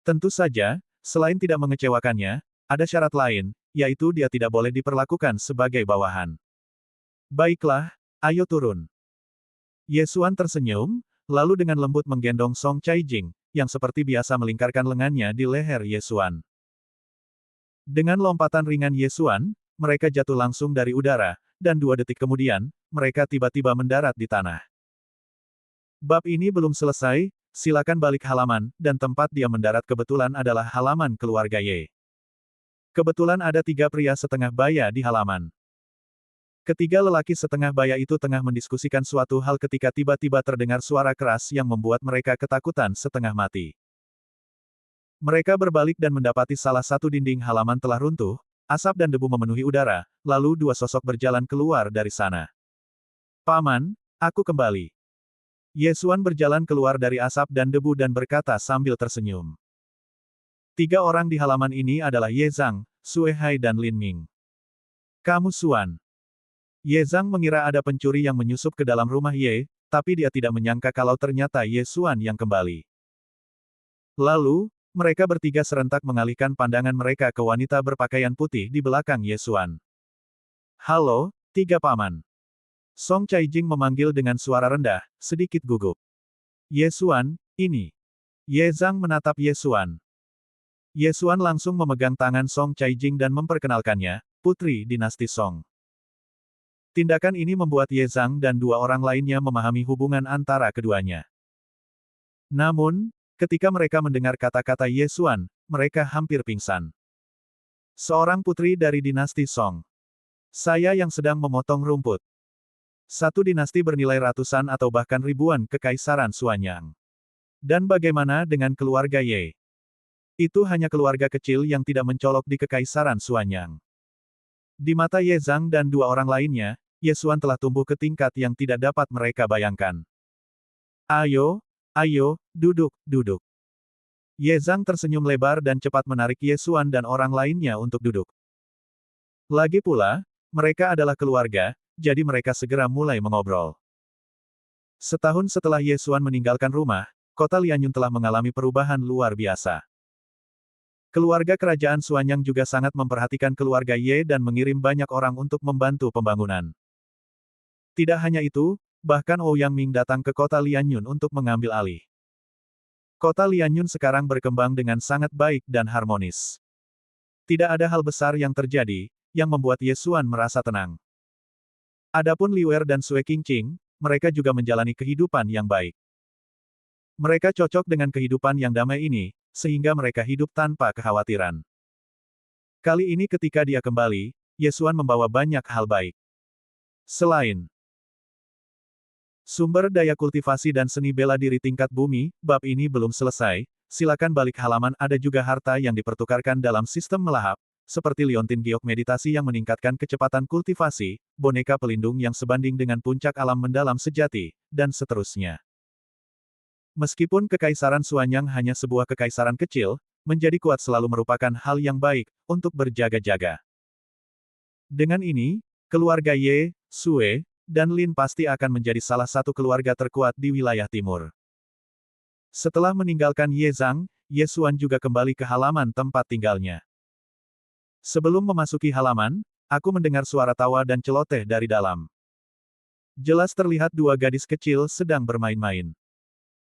Speaker 1: Tentu saja, selain tidak mengecewakannya, ada syarat lain, yaitu dia tidak boleh diperlakukan sebagai bawahan. Baiklah, ayo turun. Ye Xuan tersenyum, lalu dengan lembut menggendong Song Caijing, yang seperti biasa melingkarkan lengannya di leher Ye Xuan. Dengan lompatan ringan Ye Xuan, mereka jatuh langsung dari udara, dan 2 detik kemudian, mereka tiba-tiba mendarat di tanah. Bab ini belum selesai, silakan balik halaman, dan tempat dia mendarat kebetulan adalah halaman keluarga Ye. Kebetulan ada 3 pria setengah baya di halaman. Ketiga lelaki setengah baya itu tengah mendiskusikan suatu hal ketika tiba-tiba terdengar suara keras yang membuat mereka ketakutan setengah mati. Mereka berbalik dan mendapati salah satu dinding halaman telah runtuh, asap dan debu memenuhi udara, lalu 2 sosok berjalan keluar dari sana. Paman, aku kembali. Ye Xuan berjalan keluar dari asap dan debu dan berkata sambil tersenyum. 3 orang di halaman ini adalah Ye Zhang, Sue Hai dan Lin Ming. Kamu Xuan. Ye Zhang mengira ada pencuri yang menyusup ke dalam rumah Ye, tapi dia tidak menyangka kalau ternyata Ye Xuan yang kembali. Lalu, mereka bertiga serentak mengalihkan pandangan mereka ke wanita berpakaian putih di belakang Ye Xuan. Halo, 3 paman. Song Caijing memanggil dengan suara rendah, sedikit gugup. Ye Xuan, ini. Ye Zhang menatap Ye Xuan. Ye Xuan langsung memegang tangan Song Caijing dan memperkenalkannya, putri dinasti Song. Tindakan ini membuat Ye Zhang dan 2 orang lainnya memahami hubungan antara keduanya. Namun, ketika mereka mendengar kata-kata Ye Xuan, mereka hampir pingsan. Seorang putri dari dinasti Song. Saya yang sedang memotong rumput. Satu dinasti bernilai ratusan atau bahkan ribuan kekaisaran Suanyang. Dan bagaimana dengan keluarga Ye? Itu hanya keluarga kecil yang tidak mencolok di kekaisaran Suanyang. Di mata Ye Zhang dan 2 orang lainnya, Ye Xuan telah tumbuh ke tingkat yang tidak dapat mereka bayangkan. Ayo, duduk. Ye Zhang tersenyum lebar dan cepat menarik Ye Xuan dan orang lainnya untuk duduk. Lagi pula, mereka adalah keluarga, jadi mereka segera mulai mengobrol. Setahun setelah Ye Xuan meninggalkan rumah, kota Lianyun telah mengalami perubahan luar biasa. Keluarga kerajaan Suanyang juga sangat memperhatikan keluarga Ye dan mengirim banyak orang untuk membantu pembangunan. Tidak hanya itu, bahkan Ouyang Ming datang ke kota Lianyun untuk mengambil alih. Kota Lianyun sekarang berkembang dengan sangat baik dan harmonis. Tidak ada hal besar yang terjadi, yang membuat Ye Xuan merasa tenang. Adapun Liuer dan Sue Qingqing, mereka juga menjalani kehidupan yang baik. Mereka cocok dengan kehidupan yang damai ini, sehingga mereka hidup tanpa kekhawatiran. Kali ini ketika dia kembali, Ye Xuan membawa banyak hal baik. Selain sumber daya kultivasi dan seni bela diri tingkat bumi, bab ini belum selesai, silakan balik halaman ada juga harta yang dipertukarkan dalam sistem melahap, seperti liontin giok meditasi yang meningkatkan kecepatan kultivasi, boneka pelindung yang sebanding dengan puncak alam mendalam sejati, dan seterusnya. Meskipun kekaisaran Suanyang hanya sebuah kekaisaran kecil, menjadi kuat selalu merupakan hal yang baik, untuk berjaga-jaga. Dengan ini, keluarga Ye, Sue, dan Lin pasti akan menjadi salah satu keluarga terkuat di wilayah timur. Setelah meninggalkan Ye Zhang, Ye Xuan juga kembali ke halaman tempat tinggalnya. Sebelum memasuki halaman, aku mendengar suara tawa dan celoteh dari dalam. Jelas terlihat 2 gadis kecil sedang bermain-main.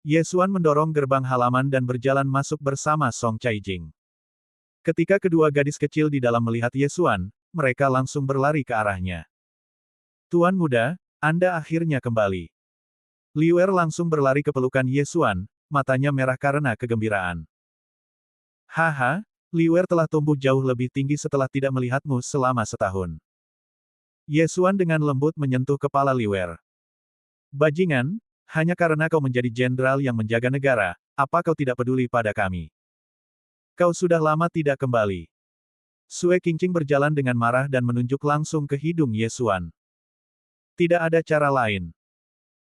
Speaker 1: Ye Xuan mendorong gerbang halaman dan berjalan masuk bersama Song Caijing. Ketika kedua gadis kecil di dalam melihat Ye Xuan, mereka langsung berlari ke arahnya. Tuan muda, Anda akhirnya kembali. Liuer langsung berlari ke pelukan Ye Xuan, matanya merah karena kegembiraan. Haha, Liuer telah tumbuh jauh lebih tinggi setelah tidak melihatmu selama setahun. Ye Xuan dengan lembut menyentuh kepala Liuer. Bajingan, Hanya karena kau menjadi jenderal yang menjaga negara, apa kau tidak peduli pada kami? Kau sudah lama tidak kembali. Sue Qingqing berjalan dengan marah dan menunjuk langsung ke hidung Ye Xuan. Tidak ada cara lain.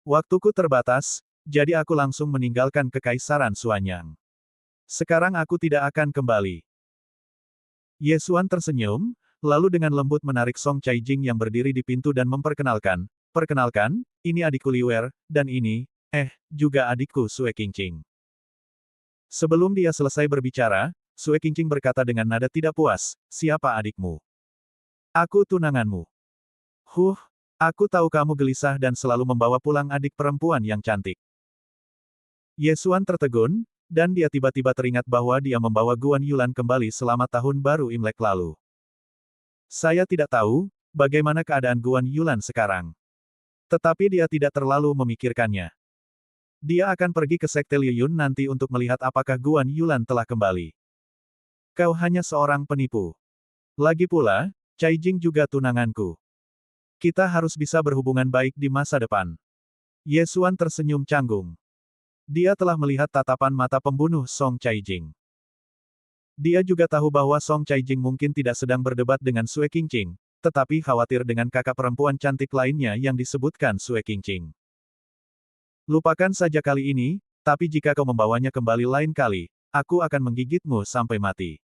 Speaker 1: Waktuku terbatas, jadi aku langsung meninggalkan Kekaisaran Xuanyang. Sekarang aku tidak akan kembali. Ye Xuan tersenyum, lalu dengan lembut menarik Song Caijing yang berdiri di pintu dan memperkenalkan, "Perkenalkan, ini adikku Liuer, dan ini, juga adikku Sue Qingqing." Sebelum dia selesai berbicara, Sue Qingqing berkata dengan nada tidak puas, "Siapa adikmu?" "Aku tunanganmu." Aku tahu kamu gelisah dan selalu membawa pulang adik perempuan yang cantik." Ye Xuan tertegun, dan dia tiba-tiba teringat bahwa dia membawa Guan Yulan kembali selama tahun baru Imlek lalu. "Saya tidak tahu, bagaimana keadaan Guan Yulan sekarang." Tetapi dia tidak terlalu memikirkannya. Dia akan pergi ke Sekte Liyun nanti untuk melihat apakah Guan Yulan telah kembali. "Kau hanya seorang penipu. Lagi pula, Caijing juga tunanganku. Kita harus bisa berhubungan baik di masa depan." Ye Xuan tersenyum canggung. Dia telah melihat tatapan mata pembunuh Song Caijing. Dia juga tahu bahwa Song Caijing mungkin tidak sedang berdebat dengan Sue Qingqing, tetapi khawatir dengan kakak perempuan cantik lainnya yang disebutkan Sue Qingqing. "Lupakan saja kali ini, tapi jika kau membawanya kembali lain kali, aku akan menggigitmu sampai mati."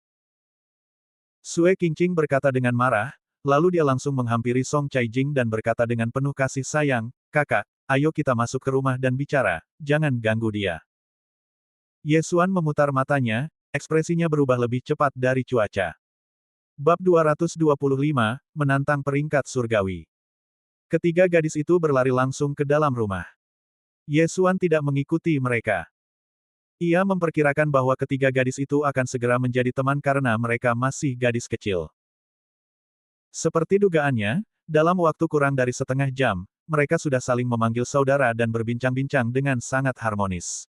Speaker 1: Sue Qingqing berkata dengan marah, lalu dia langsung menghampiri Song Caijing dan berkata dengan penuh kasih sayang, "Kakak, ayo kita masuk ke rumah dan bicara, jangan ganggu dia." Ye Xuan memutar matanya, ekspresinya berubah lebih cepat dari cuaca. Bab 225, Menantang Peringkat Surgawi. Ketiga gadis itu berlari langsung ke dalam rumah. Ye Xuan tidak mengikuti mereka. Ia memperkirakan bahwa ketiga gadis itu akan segera menjadi teman karena mereka masih gadis kecil. Seperti dugaannya, dalam waktu kurang dari setengah jam, mereka sudah saling memanggil saudara dan berbincang-bincang dengan sangat harmonis.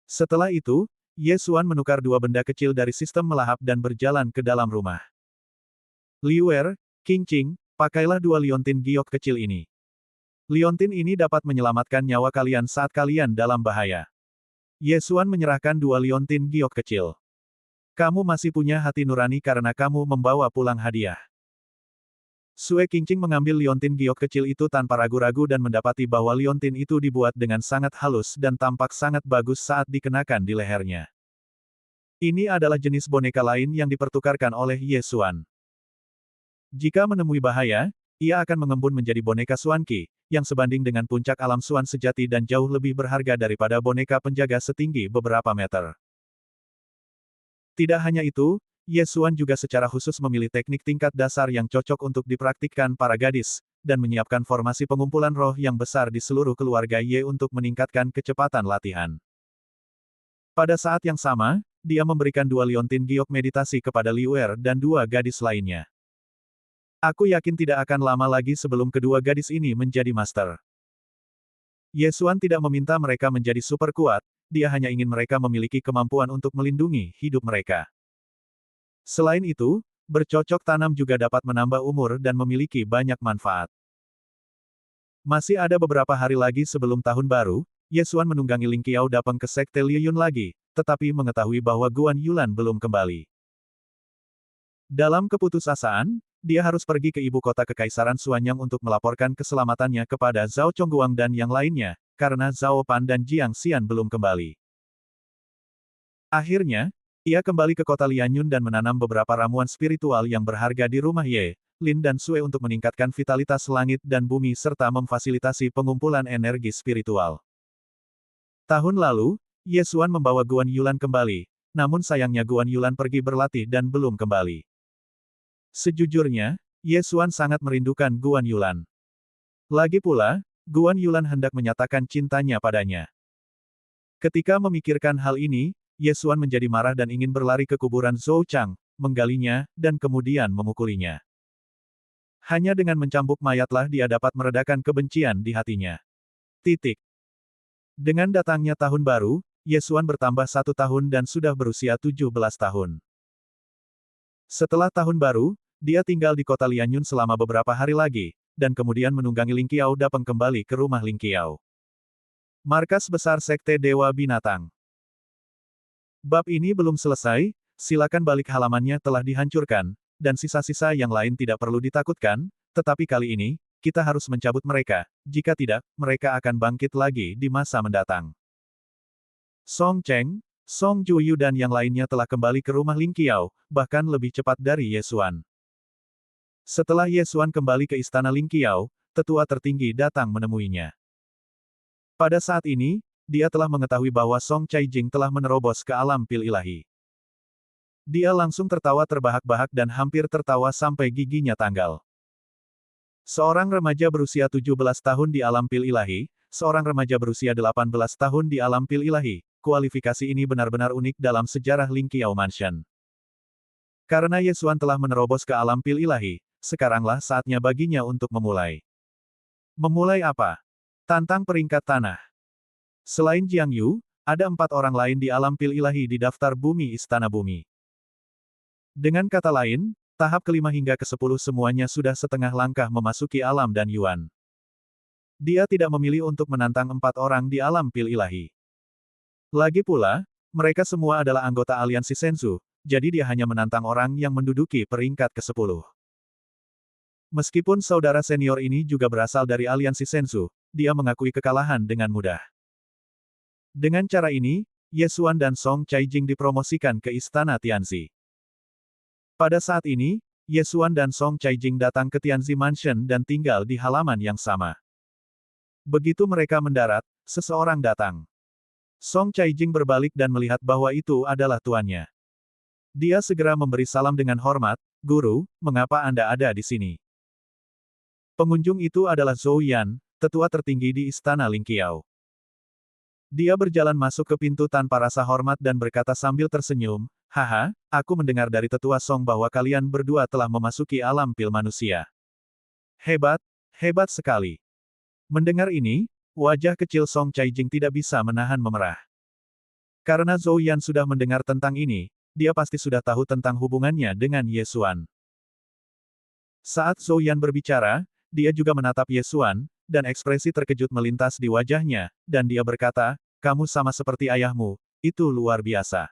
Speaker 1: Setelah itu, Ye Xuan menukar dua benda kecil dari sistem melahap dan berjalan ke dalam rumah. "Liuer, Qingqing, pakailah dua liontin giok kecil ini. Liontin ini dapat menyelamatkan nyawa kalian saat kalian dalam bahaya." Ye Xuan menyerahkan dua liontin giok kecil. "Kamu masih punya hati nurani karena kamu membawa pulang hadiah." Sue Qingqing mengambil liontin giok kecil itu tanpa ragu-ragu dan mendapati bahwa liontin itu dibuat dengan sangat halus dan tampak sangat bagus saat dikenakan di lehernya. Ini adalah jenis boneka lain yang dipertukarkan oleh Ye Xuan. Jika menemui bahaya, ia akan mengembun menjadi boneka Xuanqi, yang sebanding dengan puncak alam Xuan sejati dan jauh lebih berharga daripada boneka penjaga setinggi beberapa meter. Tidak hanya itu, Ye Xuan juga secara khusus memilih teknik tingkat dasar yang cocok untuk dipraktikkan para gadis, dan menyiapkan formasi pengumpulan roh yang besar di seluruh keluarga Ye untuk meningkatkan kecepatan latihan. Pada saat yang sama, dia memberikan dua liontin giok meditasi kepada Liuer dan dua gadis lainnya. "Aku yakin tidak akan lama lagi sebelum kedua gadis ini menjadi master." Ye Xuan tidak meminta mereka menjadi super kuat, dia hanya ingin mereka memiliki kemampuan untuk melindungi hidup mereka. Selain itu, bercocok tanam juga dapat menambah umur dan memiliki banyak manfaat. Masih ada beberapa hari lagi sebelum tahun baru, Ye Xuan menunggangi Ling Qiao datang ke Sekte Liyun lagi, tetapi mengetahui bahwa Guan Yulan belum kembali. Dalam keputusasaan, dia harus pergi ke ibu kota Kekaisaran Xuanyang untuk melaporkan keselamatannya kepada Zhao Chongguang dan yang lainnya, karena Zhao Pan dan Jiang Xian belum kembali. Akhirnya, ia kembali ke kota Lianyun dan menanam beberapa ramuan spiritual yang berharga di rumah Ye, Lin dan Sue untuk meningkatkan vitalitas langit dan bumi serta memfasilitasi pengumpulan energi spiritual. Tahun lalu, Ye Xuan membawa Guan Yulan kembali, namun sayangnya Guan Yulan pergi berlatih dan belum kembali. Sejujurnya, Ye Xuan sangat merindukan Guan Yulan. Lagi pula, Guan Yulan hendak menyatakan cintanya padanya. Ketika memikirkan hal ini, Ye Xuan menjadi marah dan ingin berlari ke kuburan Zhou Chang, menggalinya, dan kemudian memukulinya. Hanya dengan mencambuk mayatlah dia dapat meredakan kebencian di hatinya. Dengan datangnya tahun baru, Ye Xuan bertambah 1 tahun dan sudah berusia 17 tahun. Setelah tahun baru, dia tinggal di kota Lianyun selama beberapa hari lagi, dan kemudian menunggangi Ling Qiao datang kembali ke rumah Ling Qiao. Markas Besar Sekte Dewa Binatang. Bab ini belum selesai, silakan balik halamannya telah dihancurkan, dan sisa-sisa yang lain tidak perlu ditakutkan, tetapi kali ini, kita harus mencabut mereka, jika tidak, mereka akan bangkit lagi di masa mendatang. Song Cheng, Song Juyu dan yang lainnya telah kembali ke rumah Ling Qiao, bahkan lebih cepat dari Ye Xuan. Setelah Ye Xuan kembali ke istana Ling Qiao, tetua tertinggi datang menemuinya. Pada saat ini, dia telah mengetahui bahwa Song Caijing telah menerobos ke alam pil ilahi. Dia langsung tertawa terbahak-bahak dan hampir tertawa sampai giginya tanggal. Seorang remaja berusia 17 tahun di alam pil ilahi, seorang remaja berusia 18 tahun di alam pil ilahi, kualifikasi ini benar-benar unik dalam sejarah Ling Qiao Mansion. Karena Ye Xuan telah menerobos ke alam pil ilahi, sekaranglah saatnya baginya untuk memulai. Memulai apa? Tantang peringkat tanah. Selain Jiang Yu, ada 4 orang lain di alam pil ilahi di daftar bumi Istana Bumi. Dengan kata lain, tahap kelima hingga ke-10 semuanya sudah setengah langkah memasuki alam dan Yuan. Dia tidak memilih untuk menantang 4 orang di alam pil ilahi. Lagi pula, mereka semua adalah anggota aliansi Senzu, jadi dia hanya menantang orang yang menduduki peringkat ke-10. Meskipun saudara senior ini juga berasal dari aliansi Senzu, dia mengakui kekalahan dengan mudah. Dengan cara ini, Ye Xuan dan Song Caijing dipromosikan ke Istana Tianzi. Pada saat ini, Ye Xuan dan Song Caijing datang ke Tianzi Mansion dan tinggal di halaman yang sama. Begitu mereka mendarat, seseorang datang. Song Caijing berbalik dan melihat bahwa itu adalah tuannya. Dia segera memberi salam dengan hormat, "Guru, mengapa Anda ada di sini?" Pengunjung itu adalah Zhou Yan, tetua tertinggi di Istana Ling Qiao. Dia berjalan masuk ke pintu tanpa rasa hormat dan berkata sambil tersenyum, "Haha, aku mendengar dari tetua Song bahwa kalian berdua telah memasuki alam pil manusia. Hebat, hebat sekali." Mendengar ini, wajah kecil Song Caijing tidak bisa menahan memerah. Karena Zhou Yan sudah mendengar tentang ini, dia pasti sudah tahu tentang hubungannya dengan Ye Xuan. Saat Zhou Yan berbicara, dia juga menatap Ye Xuan, dan ekspresi terkejut melintas di wajahnya, dan dia berkata, "Kamu sama seperti ayahmu, itu luar biasa.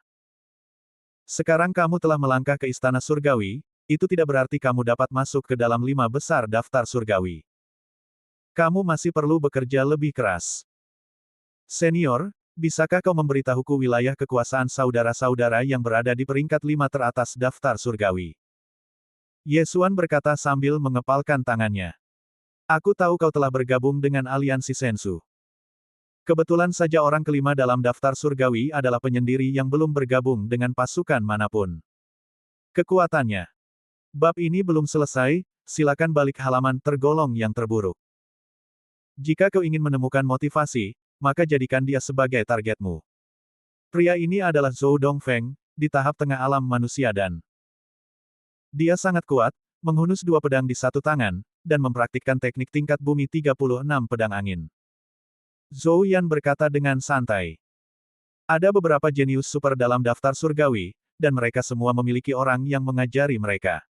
Speaker 1: Sekarang kamu telah melangkah ke istana surgawi, itu tidak berarti kamu dapat masuk ke dalam 5 besar daftar surgawi. Kamu masih perlu bekerja lebih keras. Senior, bisakah kau memberitahuku wilayah kekuasaan saudara-saudara yang berada di peringkat 5 teratas daftar surgawi?" Ye Xuan berkata sambil mengepalkan tangannya. "Aku tahu kau telah bergabung dengan aliansi Senzu. Kebetulan saja orang kelima dalam daftar surgawi adalah penyendiri yang belum bergabung dengan pasukan manapun. Kekuatannya." Bab ini belum selesai, silakan balik halaman tergolong yang terburuk. Jika kau ingin menemukan motivasi, maka jadikan dia sebagai targetmu. Pria ini adalah Zhou Dongfeng, di tahap tengah alam manusia dan dia sangat kuat, menghunus 2 pedang di satu tangan, dan mempraktikkan teknik tingkat bumi 36 pedang angin. Zhou Yan berkata dengan santai. Ada beberapa jenius super dalam daftar surgawi, dan mereka semua memiliki orang yang mengajari mereka.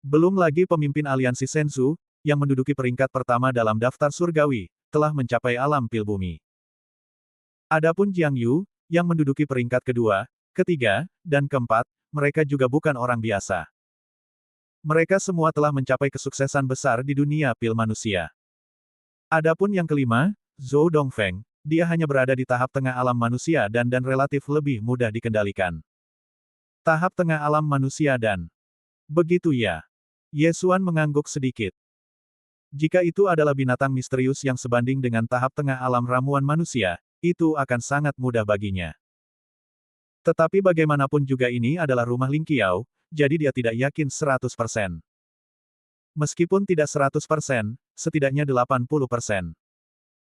Speaker 1: Belum lagi pemimpin aliansi Senzu, yang menduduki peringkat pertama dalam daftar surgawi, telah mencapai alam pil bumi. Adapun Jiang Yu, yang menduduki peringkat kedua, ketiga, dan keempat, mereka juga bukan orang biasa. Mereka semua telah mencapai kesuksesan besar di dunia pil manusia. Adapun yang kelima, Zhou Dongfeng, dia hanya berada di tahap tengah alam manusia dan relatif lebih mudah dikendalikan. Tahap tengah alam manusia dan begitu ya. Ye Xuan mengangguk sedikit. Jika itu adalah binatang misterius yang sebanding dengan tahap tengah alam ramuan manusia, itu akan sangat mudah baginya. Tetapi bagaimanapun juga ini adalah rumah Ling Qiao, jadi dia tidak yakin 100%. Meskipun tidak 100%, setidaknya 80%.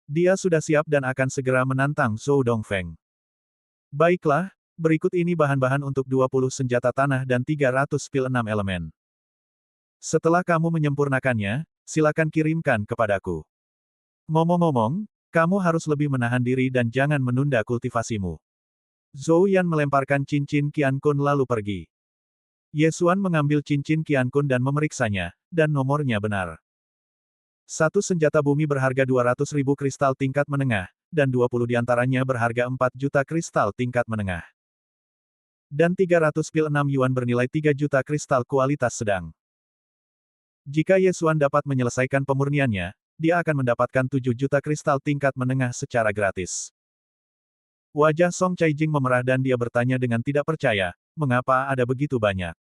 Speaker 1: Dia sudah siap dan akan segera menantang Zhou Dongfeng. Baiklah, berikut ini bahan-bahan untuk 20 senjata tanah dan 300 pil 6 elemen. Setelah kamu menyempurnakannya, silakan kirimkan kepadaku. Ngomong-ngomong, kamu harus lebih menahan diri dan jangan menunda kultivasimu. Zhou Yan melemparkan cincin Qiankun lalu pergi. Ye Xuan mengambil cincin Qiankun dan memeriksanya, dan nomornya benar. Satu senjata bumi berharga 200.000 kristal tingkat menengah, dan 20 diantaranya berharga 4 juta kristal tingkat menengah. Dan 300 pil 6 yuan bernilai 3 juta kristal kualitas sedang. Jika Ye Xuan dapat menyelesaikan pemurniannya, dia akan mendapatkan 7 juta kristal tingkat menengah secara gratis. Wajah Song Caijing memerah dan dia bertanya dengan tidak percaya, mengapa ada begitu banyak?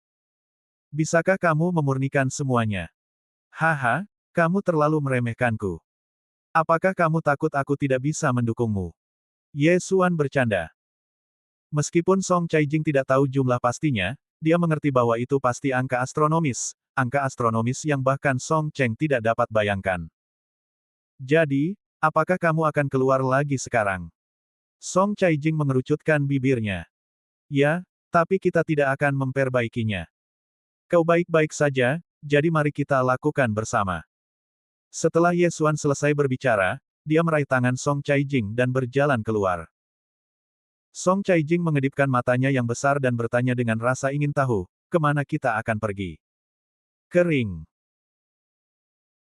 Speaker 1: Bisakah kamu memurnikan semuanya? Haha, kamu terlalu meremehkanku. Apakah kamu takut aku tidak bisa mendukungmu? Ye Xuan bercanda. Meskipun Song Caijing tidak tahu jumlah pastinya, dia mengerti bahwa itu pasti angka astronomis yang bahkan Song Cheng tidak dapat bayangkan. Jadi, apakah kamu akan keluar lagi sekarang? Song Caijing mengerucutkan bibirnya. Ya, tapi kita tidak akan memperbaikinya. Kau baik-baik saja, jadi mari kita lakukan bersama. Setelah Ye Xuan selesai berbicara, dia meraih tangan Song Caijing dan berjalan keluar. Song Caijing mengedipkan matanya yang besar dan bertanya dengan rasa ingin tahu, kemana kita akan pergi? Kering.